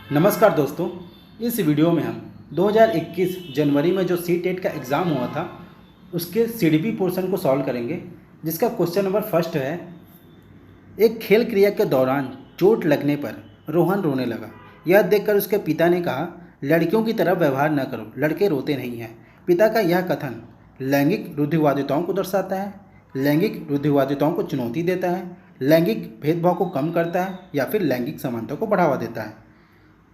नमस्कार दोस्तों। इस वीडियो में हम 2021 जनवरी में जो सी-टेट का एग्ज़ाम हुआ था उसके सीडीपी पोर्शन को सॉल्व करेंगे, जिसका क्वेश्चन नंबर फर्स्ट है। एक खेल क्रिया के दौरान चोट लगने पर रोहन रोने लगा। यह देखकर उसके पिता ने कहा, लड़कियों की तरह व्यवहार न करो, लड़के रोते नहीं हैं। पिता का यह कथन लैंगिक रूढ़िवादिताओं को दर्शाता है, लैंगिक रूढ़िवादिताओं को चुनौती देता है, लैंगिक भेदभाव को कम करता है या फिर लैंगिक समानता को बढ़ावा देता है।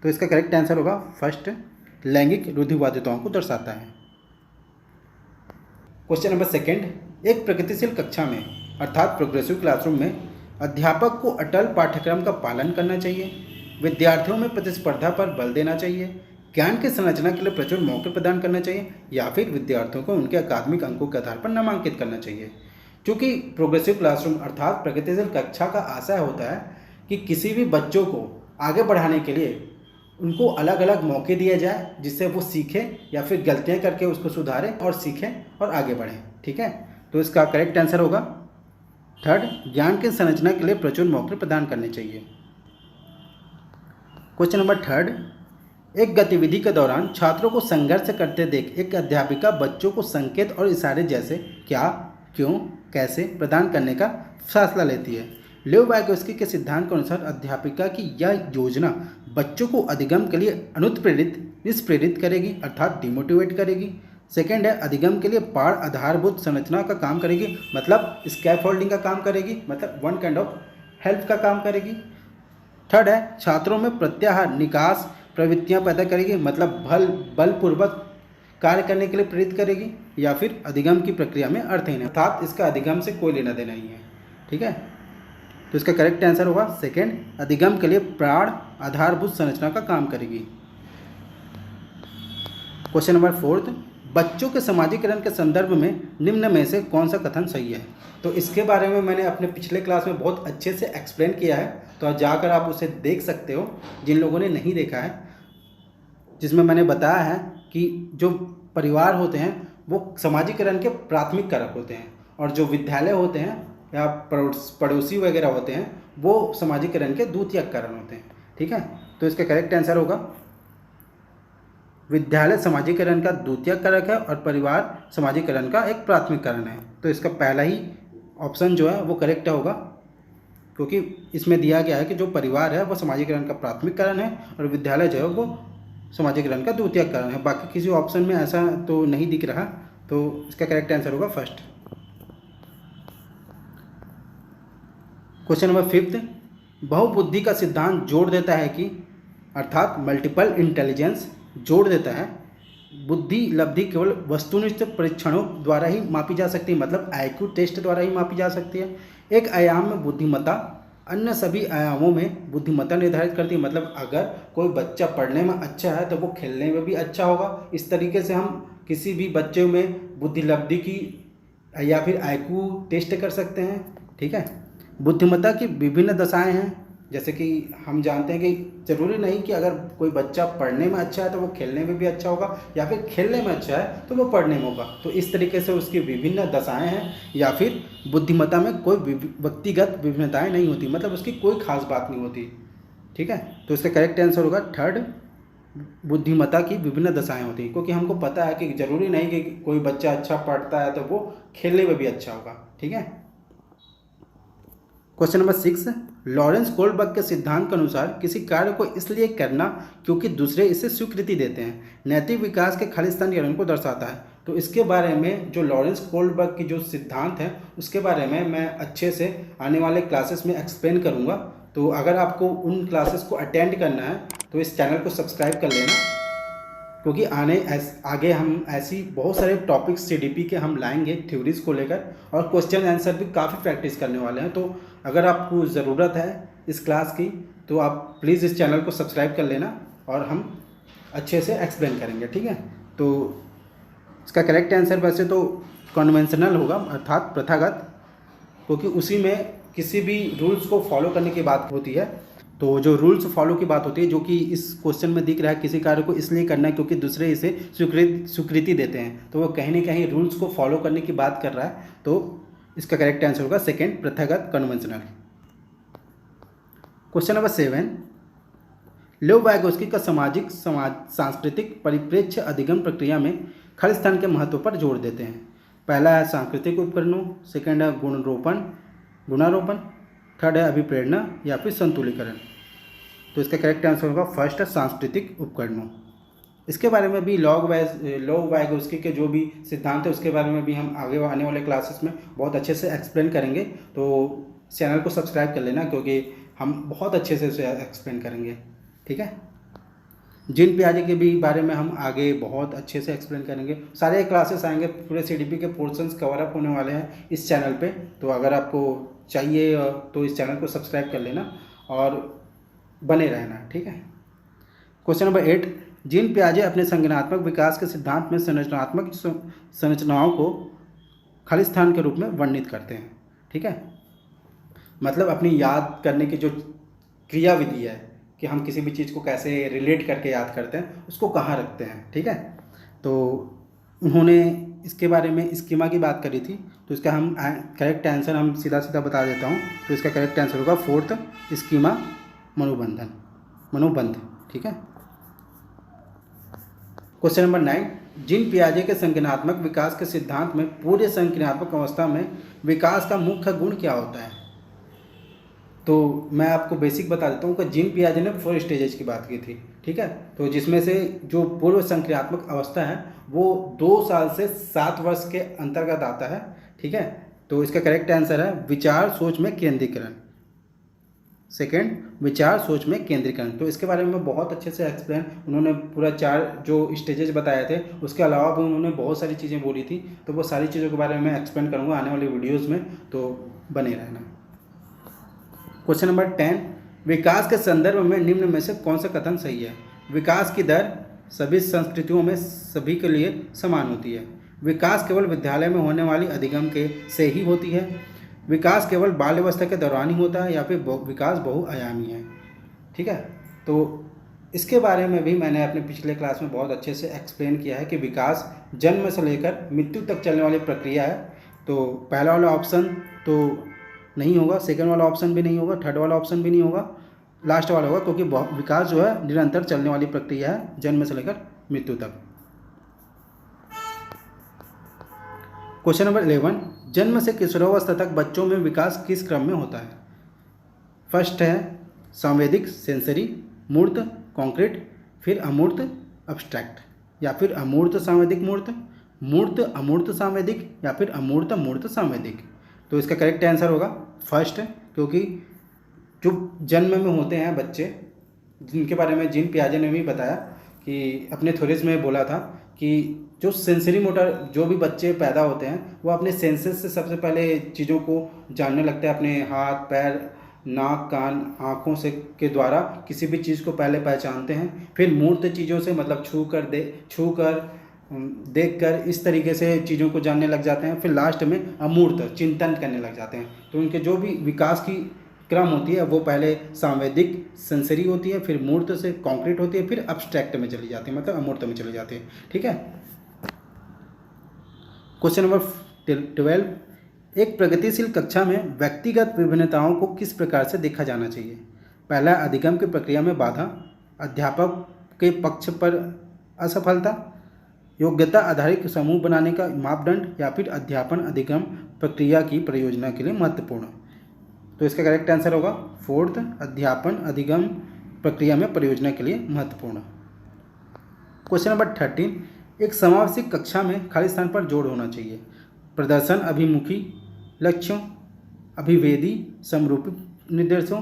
तो इसका करेक्ट आंसर होगा फर्स्ट, लैंगिक रूढ़िवादिताओं को दर्शाता है। क्वेश्चन नंबर सेकंड, एक प्रगतिशील कक्षा में अर्थात प्रोग्रेसिव क्लासरूम में अध्यापक को अटल पाठ्यक्रम का पालन करना चाहिए, विद्यार्थियों में प्रतिस्पर्धा पर बल देना चाहिए, ज्ञान की संरचना के लिए प्रचुर मौके प्रदान करना चाहिए या फिर विद्यार्थियों को उनके अकादमिक अंकों के आधार पर नामांकित करना चाहिए। क्योंकि प्रोग्रेसिव क्लासरूम अर्थात प्रगतिशील कक्षा का आशय होता है कि किसी भी बच्चों को आगे बढ़ाने के लिए उनको अलग अलग मौके दिए जाए, जिससे वो सीखें या फिर गलतियां करके उसको सुधारें और सीखें और आगे बढ़ें। ठीक है, तो इसका करेक्ट आंसर होगा थर्ड, ज्ञान की संरचना के लिए प्रचुर मौके प्रदान करने चाहिए। क्वेश्चन नंबर थर्ड, एक गतिविधि के दौरान छात्रों को संघर्ष करते देख एक अध्यापिका बच्चों को संकेत और इशारे जैसे क्या, क्यों, कैसे प्रदान करने का फैसला लेती है। लियो वाइगोस्की के सिद्धांत के अनुसार अध्यापिका की यह योजना बच्चों को अधिगम के लिए अनुत्प्रेरित निष्प्रेरित करेगी अर्थात डिमोटिवेट करेगी। सेकेंड है, अधिगम के लिए पाढ़ आधारभूत संरचना का काम करेगी, मतलब स्कैफोल्डिंग का काम करेगी, मतलब वन काइंड ऑफ हेल्प का काम करेगी। थर्ड है, छात्रों में प्रत्याहार निकास प्रवृत्तियां पैदा करेगी, मतलब बलपूर्वक कार्य करने के लिए प्रेरित करेगी, या फिर अधिगम की प्रक्रिया में अर्थहीन अर्थात इसका अधिगम से कोई लेना देना नहीं है। ठीक है, तो इसका करेक्ट आंसर होगा सेकेंड, अधिगम के लिए प्राण आधारभूत संरचना का काम करेगी। क्वेश्चन नंबर फोर्थ, बच्चों के समाजीकरण के संदर्भ में निम्न में से कौन सा कथन सही है। तो इसके बारे में मैंने अपने पिछले क्लास में बहुत अच्छे से एक्सप्लेन किया है, तो जाकर आप उसे देख सकते हो जिन लोगों ने नहीं देखा है, जिसमें मैंने बताया है कि जो परिवार होते हैं वो समाजीकरण के प्राथमिक कारक होते हैं और जो विद्यालय होते हैं या पड़ोसी वगैरह होते हैं वो समाजीकरण के द्वितीयक कारण होते हैं। ठीक है, तो इसका करेक्ट आंसर होगा विद्यालय समाजीकरण का द्वितीयक कारक है और परिवार समाजीकरण का एक प्राथमिक कारण है। तो इसका पहला ही ऑप्शन जो है वो करेक्ट होगा, क्योंकि इसमें दिया गया है कि जो परिवार है वो समाजीकरण का प्राथमिक कारण है और विद्यालय जो है वो समाजीकरण का द्वितीयक कारण है। बाकी किसी ऑप्शन में ऐसा तो नहीं दिख रहा, तो इसका करेक्ट आंसर होगा फर्स्ट। क्वेश्चन नंबर फिफ्थ, बहुबुद्धि का सिद्धांत जोड़ देता है कि अर्थात मल्टीपल इंटेलिजेंस जोड़ देता है बुद्धि लब्धि केवल वस्तुनिष्ठ परीक्षणों द्वारा ही मापी जा सकती है, मतलब आईक्यू टेस्ट द्वारा ही मापी जा सकती है। एक आयाम में बुद्धिमत्ता अन्य सभी आयामों में बुद्धिमत्ता निर्धारित करती है, मतलब अगर कोई बच्चा पढ़ने में अच्छा है तो वो खेलने में भी अच्छा होगा। इस तरीके से हम किसी भी बच्चे में बुद्धि लब्धि की या फिर आईक्यू टेस्ट कर सकते हैं। ठीक है, बुद्धिमत्ता की विभिन्न दशाएं हैं, जैसे कि हम जानते हैं कि जरूरी नहीं कि अगर कोई बच्चा पढ़ने में अच्छा है तो वो खेलने में भी अच्छा होगा या फिर खेलने में अच्छा है तो वो पढ़ने में होगा। तो इस तरीके से उसकी विभिन्न दशाएं हैं, या फिर बुद्धिमत्ता में कोई व्यक्तिगत विभिन्नताएं नहीं होती, मतलब उसकी कोई खास बात नहीं होती। ठीक है, तो इसका करेक्ट आंसर होगा थर्ड, बुद्धिमत्ता की विभिन्न दशाएं होती हैं, क्योंकि हमको पता है कि जरूरी नहीं कि कोई बच्चा अच्छा पढ़ता है तो वो खेलने में भी अच्छा होगा। ठीक है, क्वेश्चन नंबर 6, लॉरेंस कोल्डबर्ग के सिद्धांत के अनुसार किसी कार्य को इसलिए करना क्योंकि दूसरे इसे स्वीकृति देते हैं नैतिक विकास के खालिस्तानीकरण को दर्शाता है। तो इसके बारे में जो लॉरेंस कोल्डबर्ग की जो सिद्धांत है उसके बारे में मैं अच्छे से आने वाले क्लासेस में एक्सप्लेन करूँगा। तो अगर आपको उन क्लासेस को अटेंड करना है तो इस चैनल को सब्सक्राइब कर लेना, क्योंकि आगे हम ऐसी बहुत सारे टॉपिक्स सीडीपी के हम लाएंगे थ्योरीज को लेकर, और क्वेश्चन आंसर भी काफ़ी प्रैक्टिस करने वाले हैं। तो अगर आपको ज़रूरत है इस क्लास की तो आप प्लीज़ इस चैनल को सब्सक्राइब कर लेना और हम अच्छे से एक्सप्लेन करेंगे। ठीक है, तो इसका करेक्ट आंसर वैसे तो कन्वेंशनल होगा अर्थात प्रथागत, क्योंकि उसी में किसी भी रूल्स को फॉलो करने की बात होती है। तो जो रूल्स फॉलो की बात होती है, जो कि इस क्वेश्चन में दिख रहा है किसी कार्य को इसलिए करना है क्योंकि दूसरे इसे स्वीकृति देते हैं, तो वो कहीं ना कहीं रूल्स को फॉलो करने की बात कर रहा है। तो इसका करेक्ट आंसर होगा सेकेंड, प्रथागत कन्वेंशनल। क्वेश्चन नंबर 7, लेव वाइगोस्की का सांस्कृतिक परिप्रेक्ष्य अधिगम प्रक्रिया में खालिस्तान के महत्व पर जोर देते हैं। पहला है सांस्कृतिक उपकरणों, सेकंड है गुणारोपण, थर्ड है अभिप्रेरणा या फिर संतुलीकरण। तो इसका करेक्ट आंसर होगा फर्स्ट है सांस्कृतिक उपकरणों। इसके बारे में भी लेव वाइगोस्की के जो भी सिद्धांत है उसके बारे में भी हम आगे आने वाले क्लासेस में बहुत अच्छे से एक्सप्लेन करेंगे। तो चैनल को सब्सक्राइब कर लेना, क्योंकि हम बहुत अच्छे से उसे एक्सप्लेन करेंगे। ठीक है, जीन पियाजे के भी बारे में हम आगे बहुत अच्छे से एक्सप्लेन करेंगे। सारे क्लासेस आएंगे, पूरे सीडीपी के पोर्शंस कवर अप होने वाले हैं इस चैनल पे। तो अगर आपको चाहिए तो इस चैनल को सब्सक्राइब कर लेना और बने रहना। ठीक है। क्वेश्चन नंबर 8, जीन पियाजे अपने संज्ञानात्मक विकास के सिद्धांत में संरचनात्मक संरचनाओं को खालिस्तान के रूप में वर्णित करते हैं। ठीक है, मतलब अपनी याद करने की जो क्रिया विधि है कि हम किसी भी चीज़ को कैसे रिलेट करके याद करते हैं, उसको कहाँ रखते हैं। ठीक है, तो उन्होंने इसके बारे में स्कीमा की बात करी थी। तो इसका हम करेक्ट आंसर हम सीधा बता देता हूँ। तो इसका करेक्ट आंसर होगा फोर्थ स्कीमा, मनोबंध। ठीक है। क्वेश्चन नंबर 9, जीन पियाजे के संज्ञानात्मक विकास के सिद्धांत में पूरे संज्ञानात्मक अवस्था में विकास का मुख्य गुण क्या होता है। तो मैं आपको बेसिक बता देता हूँ कि जीन पियाजे ने 4 स्टेजेस की बात की थी। ठीक है, तो जिसमें से जो पूर्व संक्रियात्मक अवस्था है वो 2 साल से 7 वर्ष के अंतर्गत आता है। ठीक है, तो इसका करेक्ट आंसर है विचार सोच में केंद्रीकरण। सेकंड, विचार सोच में केंद्रीकरण। तो इसके बारे में बहुत अच्छे से एक्सप्लेन उन्होंने पूरा 4 जो स्टेजेस बताए थे, उसके अलावा भी उन्होंने बहुत सारी चीज़ें बोली थी। तो वो सारी चीज़ों के बारे में एक्सप्लेन करूँगा आने वाली वीडियोज़ में, तो बने रहना। क्वेश्चन नंबर 10, विकास के संदर्भ में निम्न में से कौन सा कथन सही है। विकास की दर सभी संस्कृतियों में सभी के लिए समान होती है। विकास केवल विद्यालय में होने वाली अधिगम के से ही होती है। विकास केवल बाल्यावस्था के दौरान ही होता है, या फिर विकास बहुआयामी है। ठीक है, तो इसके बारे में भी मैंने अपने पिछले क्लास में बहुत अच्छे से एक्सप्लेन किया है कि विकास जन्म से लेकर मृत्यु तक चलने वाली प्रक्रिया है। तो पहला वाला ऑप्शन तो नहीं होगा, सेकंड वाला ऑप्शन भी नहीं होगा, थर्ड वाला ऑप्शन भी नहीं होगा, लास्ट वाला होगा, क्योंकि विकास जो है निरंतर चलने वाली प्रक्रिया है जन्म से लेकर मृत्यु तक। क्वेश्चन नंबर 11, जन्म से किशोरावस्था तक बच्चों में विकास किस क्रम में होता है। फर्स्ट है संवेदिक सेंसरी, मूर्त कॉन्क्रीट, फिर अमूर्त अब्स्ट्रैक्ट, या फिर अमूर्त सांवेदिक मूर्त अमूर्त सांवेदिक, या फिर अमूर्त मूर्त सांवेदिक। तो इसका करेक्ट आंसर होगा फर्स्ट, क्योंकि जो जन्म में होते हैं बच्चे, जिनके बारे में जीन पियाजे ने भी बताया कि अपने थ्योरीज में बोला था कि जो सेंसरी मोटर जो भी बच्चे पैदा होते हैं वो अपने सेंसेस से सबसे पहले चीज़ों को जानने लगते हैं। अपने हाथ पैर नाक कान आँखों से के द्वारा किसी भी चीज़ को पहले पहचानते हैं। फिर मूर्त चीज़ों से मतलब छू कर देख कर इस तरीके से चीज़ों को जानने लग जाते हैं। फिर लास्ट में अमूर्त चिंतन करने लग जाते हैं। तो उनके जो भी विकास की क्रम होती है वो पहले सांवेदिक सेंसरी होती है, फिर मूर्त से कॉन्क्रीट होती है, फिर अब्स्ट्रैक्ट में चली जाती है, मतलब अमूर्त में चली जाती है। ठीक है। क्वेश्चन नंबर 12, एक प्रगतिशील कक्षा में व्यक्तिगत विभिन्नताओं को किस प्रकार से देखा जाना चाहिए। पहला, अधिगम की प्रक्रिया में बाधा, अध्यापक के पक्ष पर असफलता, योग्यता आधारित समूह बनाने का मापदंड, या फिर अध्यापन अधिगम प्रक्रिया की प्रयोजना के लिए महत्वपूर्ण। तो इसका करेक्ट आंसर होगा फोर्थ, अध्यापन अधिगम प्रक्रिया में प्रयोजना के लिए महत्वपूर्ण। क्वेश्चन नंबर 13, एक समावेशी कक्षा में खाली स्थान पर जोड़ होना चाहिए। प्रदर्शन अभिमुखी लक्ष्यों, अभिवेदी समरूपी निर्देशों,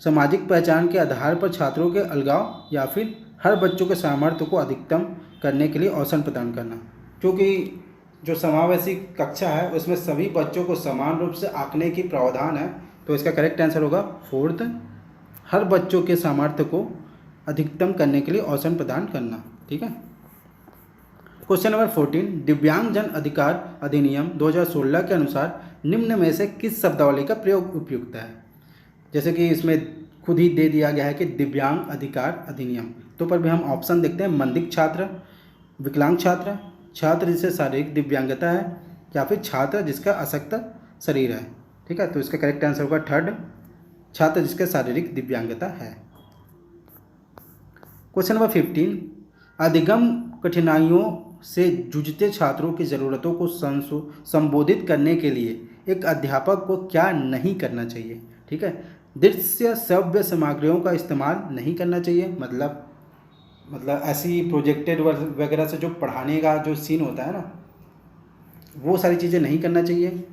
सामाजिक पहचान के आधार पर छात्रों के अलगाव, या फिर हर बच्चों के सामर्थ्य को अधिकतम करने के लिए अवसर प्रदान करना। क्योंकि जो समावेशी कक्षा है उसमें सभी बच्चों को समान रूप से आंकने की प्रावधान है। तो इसका करेक्ट आंसर होगा फोर्थ, हर बच्चों के सामर्थ्य को अधिकतम करने के लिए अवसर प्रदान करना। ठीक है। क्वेश्चन नंबर 14, दिव्यांगजन अधिकार अधिनियम 2016 के अनुसार निम्न में से किस शब्दावली का प्रयोग उपयुक्त है। जैसे कि इसमें खुद ही दे दिया गया है कि दिव्यांग अधिकार अधिनियम, तो पर भी हम ऑप्शन देखते हैं। मंदिक छात्र, विकलांग छात्र, छात्र जिसे शारीरिक दिव्यांगता है, या फिर छात्र जिसका अशक्त शरीर है। ठीक है, तो इसका करेक्ट आंसर होगा थर्ड, छात्र जिसका शारीरिक दिव्यांगता है। क्वेश्चन नंबर 15, अधिगम कठिनाइयों से जूझते छात्रों की ज़रूरतों को संबोधित करने के लिए एक अध्यापक को क्या नहीं करना चाहिए। ठीक है, दृश्य श्रव्य सामग्रियों का इस्तेमाल नहीं करना चाहिए, मतलब ऐसी प्रोजेक्टेड वगैरह से जो पढ़ाने का जो सीन होता है ना, वो सारी चीज़ें नहीं करना चाहिए।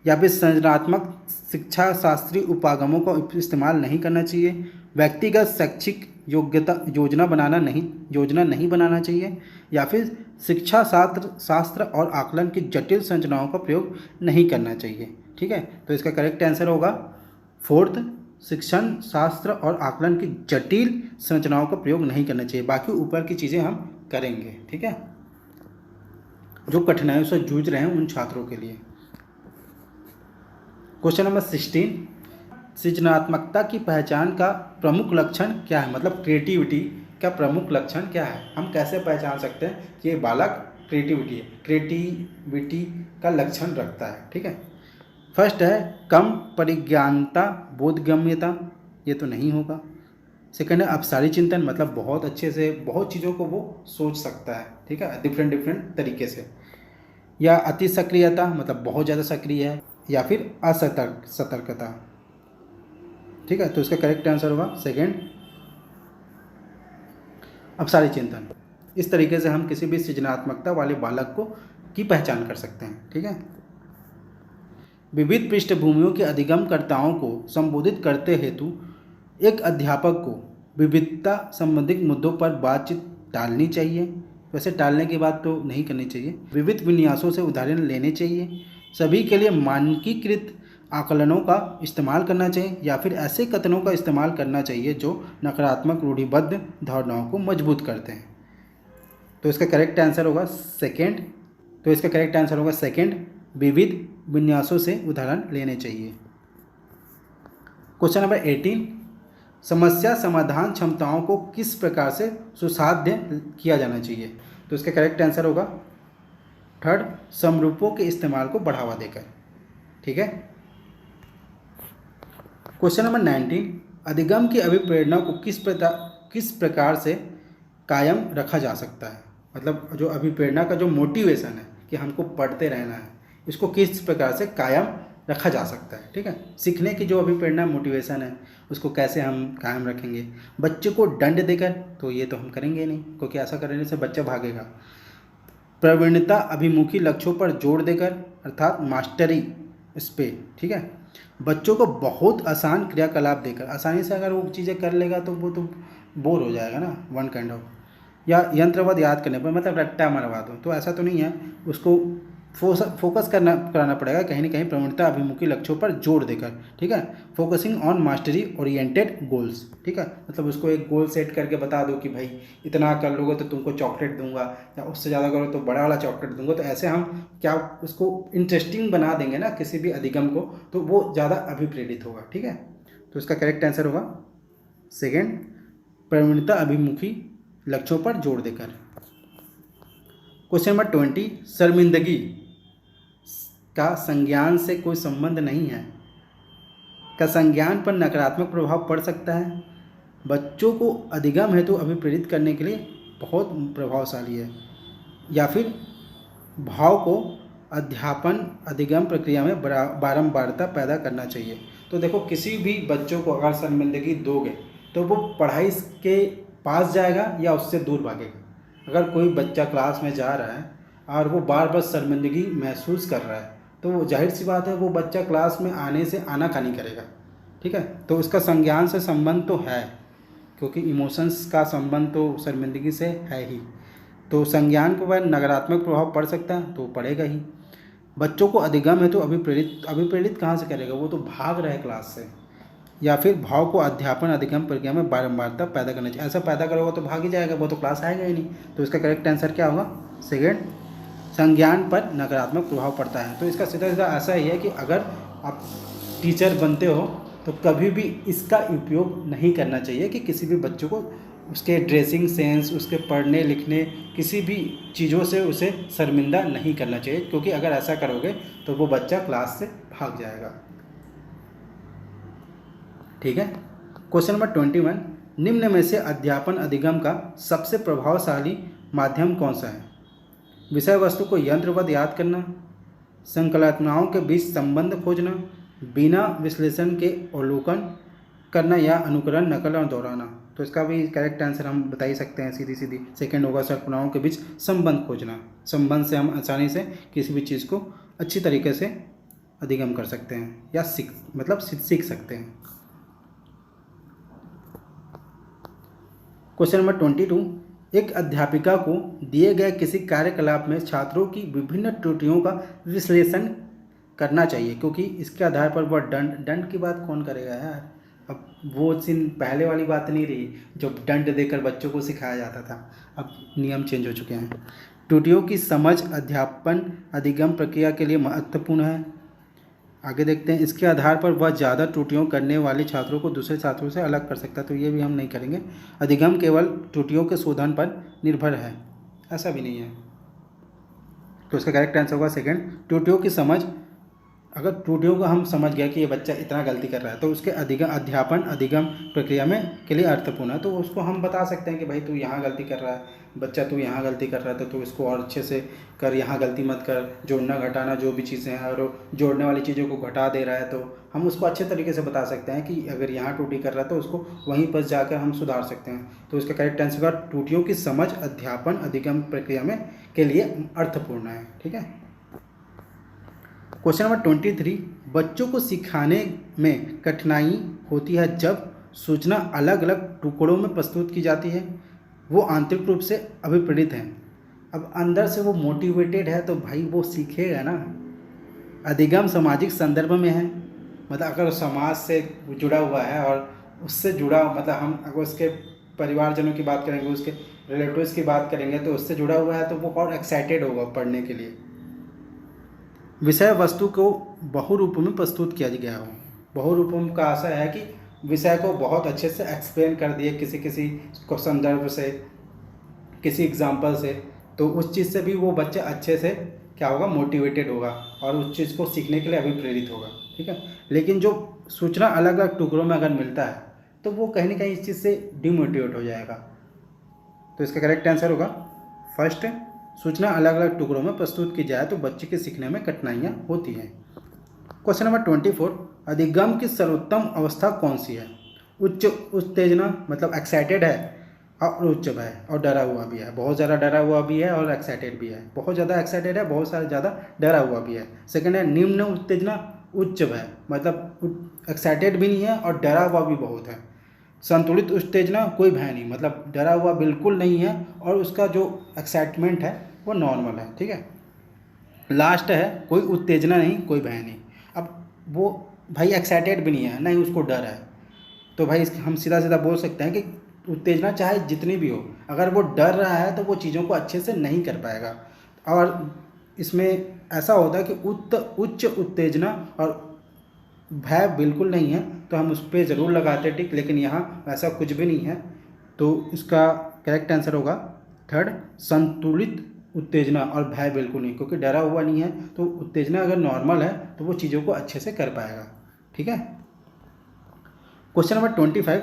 या फिर संरचनात्मक शिक्षा शास्त्रीय उपागमों का इस्तेमाल नहीं करना चाहिए। व्यक्तिगत शैक्षिक योजना नहीं बनाना चाहिए। या फिर शिक्षा शास्त्र और आकलन की जटिल संरचनाओं का प्रयोग नहीं करना चाहिए। ठीक है, तो इसका करेक्ट आंसर होगा 4th, शिक्षण शास्त्र और आकलन की जटिल संरचनाओं का प्रयोग नहीं करना चाहिए। बाकी ऊपर की चीज़ें हम करेंगे। ठीक है, जो कठिनाइयों से जूझ रहे हैं उन छात्रों के लिए। क्वेश्चन नंबर 16, सृजनात्मकता की पहचान का प्रमुख लक्षण क्या है, मतलब क्रिएटिविटी का प्रमुख लक्षण क्या है। हम कैसे पहचान सकते हैं कि ये बालक क्रिएटिविटी का लक्षण रखता है। ठीक है, फर्स्ट है कम परिज्ञानता बोधगम्यता, ये तो नहीं होगा। सेकंड है अपसारी चिंतन, मतलब बहुत अच्छे से बहुत चीज़ों को वो सोच सकता है। ठीक है, डिफरेंट तरीके से। या अति सक्रियता, मतलब बहुत ज़्यादा सक्रिय है। या फिर सतर्कता। ठीक है, तो इसका करेक्ट आंसर होगा सेकंड, अपसारी चिंतन। इस तरीके से हम किसी भी सृजनात्मकता वाले बालक को की पहचान कर सकते हैं। ठीक है, विविध पृष्ठभूमियों के अधिगमकर्ताओं को संबोधित करते हेतु एक अध्यापक को विविधता संबंधित मुद्दों पर बातचीत टालनी चाहिए। वैसे टालने की बात तो नहीं करनी चाहिए। विविध विन्यासों से उदाहरण लेने चाहिए। सभी के लिए मानकीकृत आकलनों का इस्तेमाल करना चाहिए। या फिर ऐसे कथनों का इस्तेमाल करना चाहिए जो नकारात्मक रूढ़िबद्ध धारणाओं को मजबूत करते हैं। तो इसका करेक्ट आंसर होगा सेकंड, विविध विन्यासों से उदाहरण लेने चाहिए। क्वेश्चन नंबर 18, समस्या समाधान क्षमताओं को किस प्रकार से सुसाध्य किया जाना चाहिए। तो इसका करेक्ट आंसर होगा थर्ड, समरूपों के इस्तेमाल को बढ़ावा देकर। ठीक है, क्वेश्चन नंबर 19, अधिगम की अभिप्रेरणा को किस प्रकार से कायम रखा जा सकता है। मतलब जो अभिप्रेरणा का जो मोटिवेशन है कि हमको पढ़ते रहना है, इसको किस प्रकार से कायम रखा जा सकता है। ठीक है, सीखने की जो अभिप्रेरणा मोटिवेशन है उसको कैसे हम कायम रखेंगे। बच्चे को दंड देकर तो ये तो हम करेंगे नहीं, क्योंकि ऐसा करने से बच्चा भागेगा। प्रवीणता अभिमुखी लक्ष्यों पर जोर देकर, अर्थात मास्टरी इस पे। ठीक है, बच्चों को बहुत आसान क्रियाकलाप देकर, आसानी से अगर वो चीज़ें कर लेगा तो वो तो बोर हो जाएगा ना, वन काइंड ऑफ। या यंत्रवत याद करने पर, मतलब रट्टा मरवा दो, तो ऐसा तो नहीं है। उसको फोकस कराना पड़ेगा कहीं ना कहीं प्रवणता अभिमुखी लक्ष्यों पर जोर देकर। ठीक है, focusing on mastery oriented goals. ठीक है, मतलब उसको एक गोल सेट करके बता दो कि भाई इतना कर लोगे तो तुमको चॉकलेट दूंगा, या उससे ज़्यादा करो तो बड़ा वाला चॉकलेट दूंगा। तो ऐसे हम क्या उसको इंटरेस्टिंग बना देंगे ना किसी भी अधिगम को, तो वो ज़्यादा अभिप्रेरित होगा। ठीक है, तो इसका करेक्ट आंसर होगा सेकेंड, प्रवणता अभिमुखी लक्ष्यों पर जोर देकर। क्वेश्चन नंबर 20, शर्मिंदगी का संज्ञान से कोई संबंध नहीं है। का संज्ञान पर नकारात्मक प्रभाव पड़ सकता है। बच्चों को अधिगम हेतु अभिप्रेरित करने के लिए बहुत प्रभावशाली है। या फिर भाव को अध्यापन अधिगम प्रक्रिया में बारंबारता पैदा करना चाहिए। तो देखो, किसी भी बच्चों को अगर शर्मिंदगी दोगे तो वो पढ़ाई के पास जाएगा या उससे दूर भागेगा। अगर कोई बच्चा क्लास में जा रहा है और वो बार बार शर्मिंदगी महसूस कर रहा है, तो वो जाहिर सी बात है वो बच्चा क्लास में आने से आनाकानी करेगा। ठीक है, तो उसका संज्ञान से संबंध तो है, क्योंकि इमोशंस का संबंध तो शर्मिंदगी से है ही। तो संज्ञान के बाद नकारात्मक प्रभाव पड़ सकता है, तो पड़ेगा ही। बच्चों को अधिगम है तो अभिप्रेरित कहाँ से करेगा, वो तो भाग रहे क्लास से। या फिर भाव को अध्यापन अधिगम प्रक्रिया में बारंबारता पैदा करना चाहिए। ऐसा पैदा करोगे तो भाग ही जाएगा, वो तो क्लास आएगा ही नहीं। तो इसका करेक्ट आंसर क्या होगा सेकेंड, संज्ञान पर नकारात्मक प्रभाव पड़ता है। तो इसका सीधा सीधा ऐसा ही है कि अगर आप टीचर बनते हो तो कभी भी इसका उपयोग नहीं करना चाहिए कि किसी भी बच्चों को उसके ड्रेसिंग सेंस, उसके पढ़ने लिखने, किसी भी चीज़ों से उसे शर्मिंदा नहीं करना चाहिए, क्योंकि अगर ऐसा करोगे तो वो बच्चा क्लास से भाग जाएगा। ठीक है, क्वेश्चन नंबर 21, निम्न में से अध्यापन अधिगम का सबसे प्रभावशाली माध्यम कौन सा है? विषय वस्तु को यंत्रवत याद करना, संकल्पनाओं के बीच संबंध खोजना, बिना विश्लेषण के अवलोकन करना, या अनुकरण, नकल और दोहराना। तो इसका भी करेक्ट आंसर हम बता ही सकते हैं, सीधी सीधी सेकंड होगा, संकल्पनाओं के बीच संबंध खोजना। संबंध से हम आसानी से किसी भी चीज़ को अच्छी तरीके से अधिगम कर सकते हैं या सीख सकते हैं। क्वेश्चन नंबर 22, एक अध्यापिका को दिए गए किसी कार्यकलाप में छात्रों की विभिन्न त्रुटियों का विश्लेषण करना चाहिए, क्योंकि इसके आधार पर वह दंड की बात कौन करेगा यार। अब वो सीन पहले वाली बात नहीं रही जो दंड देकर बच्चों को सिखाया जाता था, अब नियम चेंज हो चुके हैं। त्रुटियों की समझ अध्यापन अधिगम प्रक्रिया के लिए महत्वपूर्ण है। आगे देखते हैं, इसके आधार पर वह ज़्यादा त्रुटियों करने वाले छात्रों को दूसरे छात्रों से अलग कर सकता है। तो ये भी हम नहीं करेंगे। अधिगम केवल त्रुटियों के शोधन पर निर्भर है, ऐसा भी नहीं है। तो इसका करेक्ट आंसर होगा सेकंड, त्रुटियों की समझ। अगर त्रुटियों को हम समझ गया कि ये बच्चा इतना गलती कर रहा है, तो उसके अध्यापन अधिगम प्रक्रिया में के लिए अर्थपूर्ण है। तो उसको हम बता सकते हैं कि भाई तू यहाँ गलती कर रहा है, बच्चा तू यहाँ गलती कर रहा है, तो तू इसको और अच्छे से कर, यहाँ गलती मत कर, जोड़ना घटाना जो भी चीज़ें हैं, और जोड़ने वाली चीज़ों को घटा दे रहा है, तो हम उसको अच्छे तरीके से बता सकते हैं कि अगर यहाँ त्रुटि कर रहा है तो उसको वहीं पर जाकर हम सुधार सकते हैं। तो इसका करेक्ट आंसर होगा त्रुटियों की समझ अध्यापन अधिगम प्रक्रिया में के लिए अर्थपूर्ण है। ठीक है। क्वेश्चन नंबर 23, बच्चों को सिखाने में कठिनाई होती है जब सूचना अलग अलग टुकड़ों में प्रस्तुत की जाती है, वो आंतरिक रूप से अभिप्रेरित हैं। अब अंदर से वो मोटिवेटेड है तो भाई वो सीखेगा ना। अधिगम सामाजिक संदर्भ में है, मतलब अगर समाज से जुड़ा हुआ है और उससे जुड़ा, मतलब हम अगर उसके परिवारजनों की बात करेंगे, उसके रिलेटिव्स की बात करेंगे, तो उससे जुड़ा हुआ है तो वो और एक्साइटेड होगा पढ़ने के लिए। विषय वस्तु को बहुरूप में प्रस्तुत किया गया हो। बहुरूप का आशय है कि विषय को बहुत अच्छे से एक्सप्लेन कर दिए किसी को संदर्भ से, किसी एग्जाम्पल से, तो उस चीज़ से भी वो बच्चा अच्छे से क्या होगा, मोटिवेटेड होगा और उस चीज़ को सीखने के लिए अभिप्रेरित होगा। ठीक है। लेकिन जो सूचना अलग अलग टुकड़ों में अगर मिलता है तो वो कहीं ना कहीं इस चीज़ से डिमोटिवेट हो जाएगा। तो इसका करेक्ट आंसर होगा फर्स्ट, सूचना अलग अलग टुकड़ों में प्रस्तुत की जाए तो बच्चे के सीखने में कठिनाइयाँ होती हैं। क्वेश्चन नंबर 24, अधिगम की सर्वोत्तम अवस्था कौन सी है? उच्च उत्तेजना, मतलब एक्साइटेड है, और उच्च भय और डरा हुआ भी है। बहुत ज़्यादा डरा हुआ भी है और एक्साइटेड भी है। बहुत ज़्यादा एक्साइटेड है, बहुत सारा ज़्यादा डरा हुआ भी है। सेकंड है निम्न उत्तेजना, उच्च भय, मतलब एक्साइटेड भी नहीं है और डरा हुआ भी बहुत है। संतुलित उत्तेजना, कोई भय नहीं, मतलब डरा हुआ बिल्कुल नहीं है और उसका जो एक्साइटमेंट है वो नॉर्मल है। ठीक है। लास्ट है कोई उत्तेजना नहीं, कोई भय नहीं। अब वो भाई एक्साइटेड भी नहीं है, नहीं उसको डर है, तो भाई हम सीधा सीधा बोल सकते हैं कि उत्तेजना चाहे जितनी भी हो, अगर वो डर रहा है तो वो चीज़ों को अच्छे से नहीं कर पाएगा। और इसमें ऐसा होता है कि उच्च उत्तेजना और भय बिल्कुल नहीं है, तो हम उस पर ज़रूर लगाते टिक, लेकिन यहाँ ऐसा कुछ भी नहीं है। तो इसका करेक्ट आंसर होगा थर्ड, संतुलित उत्तेजना और भय बिल्कुल नहीं, क्योंकि डरा हुआ नहीं है तो उत्तेजना अगर नॉर्मल है तो वो चीज़ों को अच्छे से कर पाएगा। ठीक है। क्वेश्चन नंबर 25,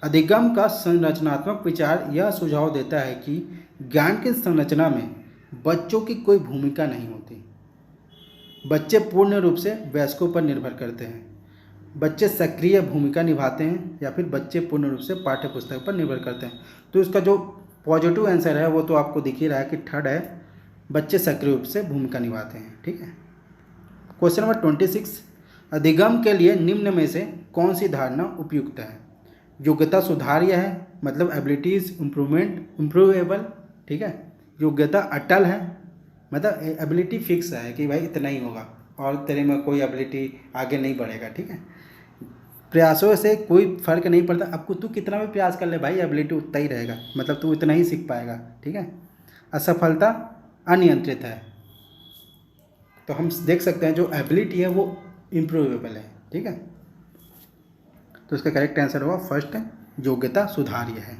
अधिगम का संरचनात्मक विचार यह सुझाव देता है कि ज्ञान की संरचना में बच्चों की कोई भूमिका नहीं होती। बच्चे पूर्ण रूप से वयस्कों पर निर्भर करते हैं। बच्चे सक्रिय भूमिका निभाते हैं या फिर बच्चे पूर्ण रूप से पाठ्य पुस्तक पर निर्भर करते हैं। तो इसका जो पॉजिटिव आंसर है वो तो आपको दिख ही रहा है कि थर्ड है, बच्चे सक्रिय रूप से भूमिका निभाते हैं। ठीक है। क्वेश्चन नंबर 26, अधिगम के लिए निम्न में से कौन सी धारणा उपयुक्त है? योग्यता सुधार्य है, मतलब एबिलिटीज इम्प्रूवेबल। ठीक है। योग्यता अटल है, मतलब एबिलिटी फिक्स है कि भाई इतना ही होगा और तेरे में कोई एबिलिटी आगे नहीं बढ़ेगा। ठीक है। प्रयासों से कोई फर्क नहीं पड़ता, अब तू कितना भी प्रयास कर ले भाई एबिलिटी उतना ही रहेगा, मतलब तू इतना ही सीख पाएगा। ठीक है। असफलता अनियंत्रित है, तो हम देख सकते हैं जो एबिलिटी है वो इम्प्रूवेबल है। ठीक है। तो इसका करेक्ट आंसर होगा फर्स्ट, योग्यता सुधार्य है।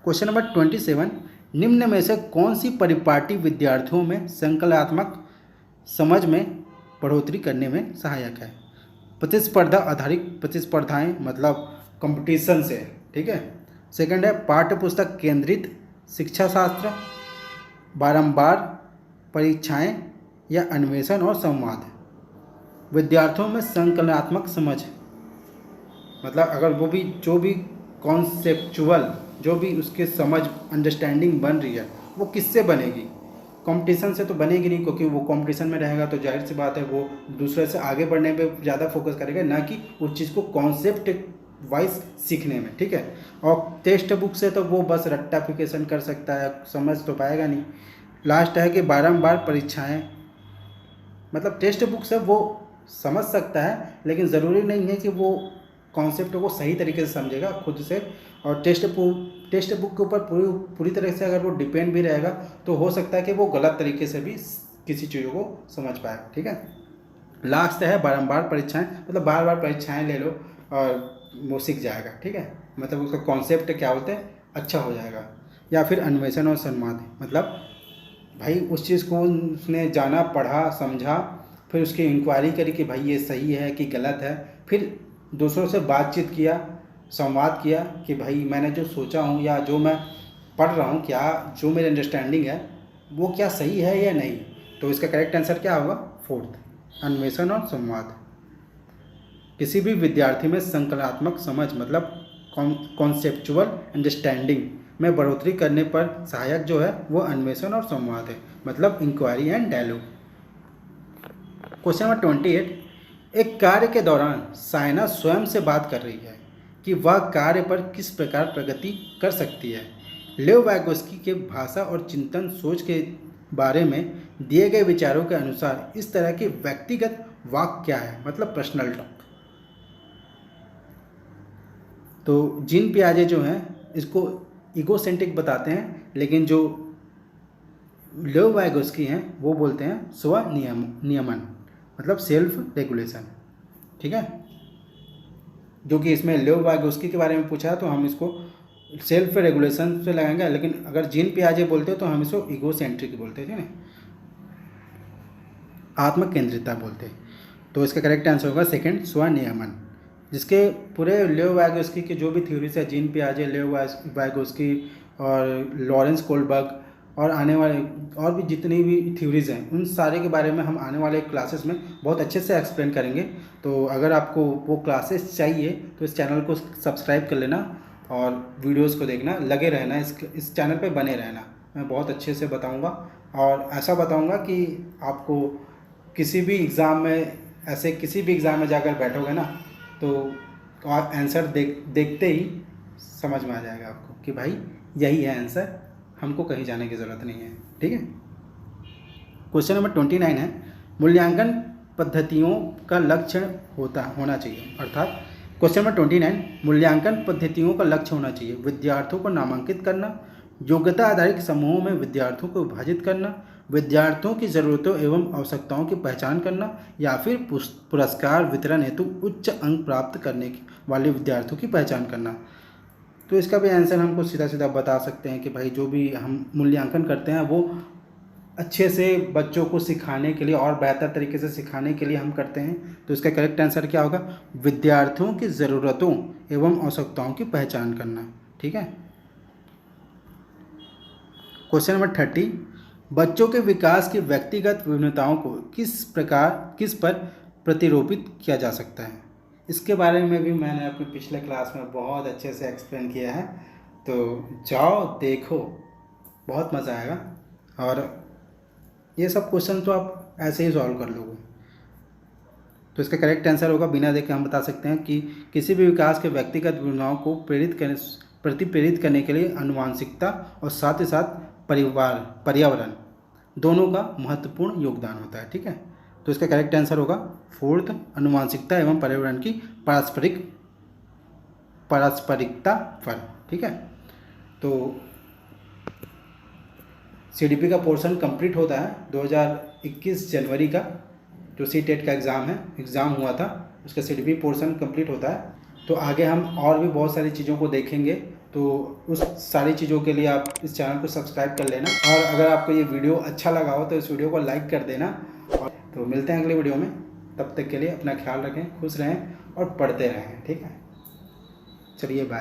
क्वेश्चन नंबर 27, निम्न में से कौन सी परिपाटी विद्यार्थियों में संकल्पनात्मक समझ में बढ़ोतरी करने में सहायक है? प्रतिस्पर्धा आधारित प्रतिस्पर्धाएं, मतलब कंपटीशन से। ठीक है। सेकंड है पाठ्य पुस्तक केंद्रित शिक्षा शास्त्र, बारंबार परीक्षाएं या अन्वेषण और संवाद। विद्यार्थियों में संकलनात्मक समझ, मतलब अगर वो भी जो भी कॉन्सेप्चुअल जो भी उसके समझ अंडरस्टैंडिंग बन रही है वो किससे बनेगी, कंपटीशन से तो बनेगी नहीं, क्योंकि वो कंपटीशन में रहेगा तो जाहिर सी बात है वो दूसरे से आगे बढ़ने पे ज़्यादा फोकस करेगा, ना कि उस चीज़ को कॉन्सेप्ट वाइज सीखने में। ठीक है, और टेक्स्ट बुक से तो वो बस रट्टाफिकेशन कर सकता है, समझ तो पाएगा नहीं। लास्ट है कि बारंबार परीक्षाएं, मतलब टेक्स्ट बुक से वो समझ सकता है लेकिन ज़रूरी नहीं है कि वो कॉन्सेप्ट को सही तरीके से समझेगा खुद से, और टेक्स्ट बुक के ऊपर पूरी तरह से अगर वो डिपेंड भी रहेगा तो हो सकता है कि वो गलत तरीके से भी किसी चीज़ों को समझ पाए। ठीक है, लास्ट है बारंबार परीक्षाएं, मतलब बार बार परीक्षाएं ले लो और वो सीख जाएगा। ठीक है, मतलब उसका कॉन्सेप्ट क्या बोलते हैं अच्छा हो जाएगा। या फिर अन्वेषण और संवाद, मतलब भाई उस चीज़ को उसने जाना, पढ़ा, समझा, फिर उसकी इंक्वायरी करी कि भाई ये सही है कि गलत है, फिर दूसरों से बातचीत किया, संवाद किया कि भाई मैंने जो सोचा हूँ या जो मैं पढ़ रहा हूँ, क्या जो मेरी अंडरस्टैंडिंग है वो क्या सही है या नहीं। तो इसका करेक्ट आंसर क्या होगा, फोर्थ, अन्वेषण और संवाद। किसी भी विद्यार्थी में संकलनात्मक समझ मतलब कॉन्सेप्चुअल अंडरस्टैंडिंग में बढ़ोतरी करने पर सहायक जो है वो अन्वेषण और संवाद है, मतलब inquiry and dialogue. Question number 28, एक कार्य के दौरान सायना स्वयं से बात कर रही है कि वह कार्य पर किस प्रकार प्रगति कर सकती है। लेव वाइगोस्की के भाषा और चिंतन सोच के बारे में दिए गए विचारों के अनुसार इस तरह के व्यक्तिगत वाक्य क्या है, मतलब पर्सनल टॉक। तो जीन पियाजे जो हैं इसको ईगोसेंट्रिक बताते हैं, लेकिन जो लेव वाइगोस्की हैं वो बोलते हैं स्व नियमन, मतलब सेल्फ रेगुलेशन। ठीक है, जो कि इसमें लेव वाइगोस्की के बारे में पूछा है तो हम इसको सेल्फ रेगुलेशन से लगाएंगे, लेकिन अगर जीन पियाजे बोलते हैं तो हम इसको ईगोसेंट्रिक बोलते हैं, आत्म केंद्रितता बोलते हैं। तो इसका करेक्ट आंसर होगा सेकंड, स्वनियमन, जिसके पूरे लेव वाइगोस्की की जो भी थ्योरीज है, जीन पियाजे, लेव वाइगोस्की और लॉरेंस कोलबर्ग और आने वाले और भी जितनी भी थ्योरीज हैं उन सारे के बारे में हम आने वाले क्लासेस में बहुत अच्छे से एक्सप्लेन करेंगे। तो अगर आपको वो क्लासेस चाहिए तो इस चैनल को सब्सक्राइब कर लेना और वीडियोस को देखना, लगे रहना, इस चैनल पे बने रहना। मैं बहुत अच्छे से बताऊंगा और ऐसा बताऊंगा कि आपको किसी भी एग्ज़ाम में जाकर बैठोगे ना तो आप आंसर देखते ही समझ में आ जाएगा आपको कि भाई यही है आंसर, हमको कहीं जाने की ज़रूरत नहीं है। ठीक है, क्वेश्चन नंबर 29 है, मूल्यांकन पद्धतियों का लक्ष्य होना चाहिए। अर्थात क्वेश्चन नंबर 29, मूल्यांकन पद्धतियों का लक्ष्य होना चाहिए विद्यार्थियों को नामांकित करना, योग्यता आधारित समूहों में विद्यार्थियों को विभाजित करना, विद्यार्थियों की ज़रूरतों एवं आवश्यकताओं की पहचान करना, या फिर पुरस्कार वितरण हेतु उच्च अंक प्राप्त करने वाले विद्यार्थियों की पहचान करना। तो इसका भी आंसर हमको सीधा सीधा बता सकते हैं कि भाई जो भी हम मूल्यांकन करते हैं वो अच्छे से बच्चों को सिखाने के लिए और बेहतर तरीके से सिखाने के लिए हम करते हैं। तो इसका करेक्ट आंसर क्या होगा, विद्यार्थियों की ज़रूरतों एवं आवश्यकताओं की पहचान करना। ठीक है, क्वेश्चन नंबर 30, बच्चों के विकास की व्यक्तिगत विभिन्नताओं को किस पर प्रतिरूपित किया जा सकता है। इसके बारे में भी मैंने अपने पिछले क्लास में बहुत अच्छे से एक्सप्लेन किया है, तो जाओ देखो, बहुत मज़ा आएगा। और ये सब क्वेश्चन तो आप ऐसे ही सॉल्व कर लोगे। तो इसका करेक्ट आंसर होगा, बिना देखे हम बता सकते हैं कि किसी भी विकास के व्यक्तिगत विभिन्नताओं को प्रेरित करने के लिए आनुवंशिकता और साथ ही साथ पर्यावरण दोनों का महत्वपूर्ण योगदान होता है। ठीक है, तो इसका करेक्ट आंसर होगा फोर्थ, आनुवंशिकता एवं पर्यावरण की पारस्परिकता पर। ठीक है, तो CDP का पोर्शन कंप्लीट होता है 2021 जनवरी का, जो CTET का एग्ज़ाम हुआ था, उसका CDP पोर्शन कंप्लीट होता है। तो आगे हम और भी बहुत सारी चीज़ों को देखेंगे, तो उस सारी चीज़ों के लिए आप इस चैनल को सब्सक्राइब कर लेना, और अगर आपको ये वीडियो अच्छा लगा हो तो इस वीडियो को लाइक कर देना। और तो मिलते हैं अगले वीडियो में, तब तक के लिए अपना ख्याल रखें, खुश रहें और पढ़ते रहें। ठीक है, चलिए बाय।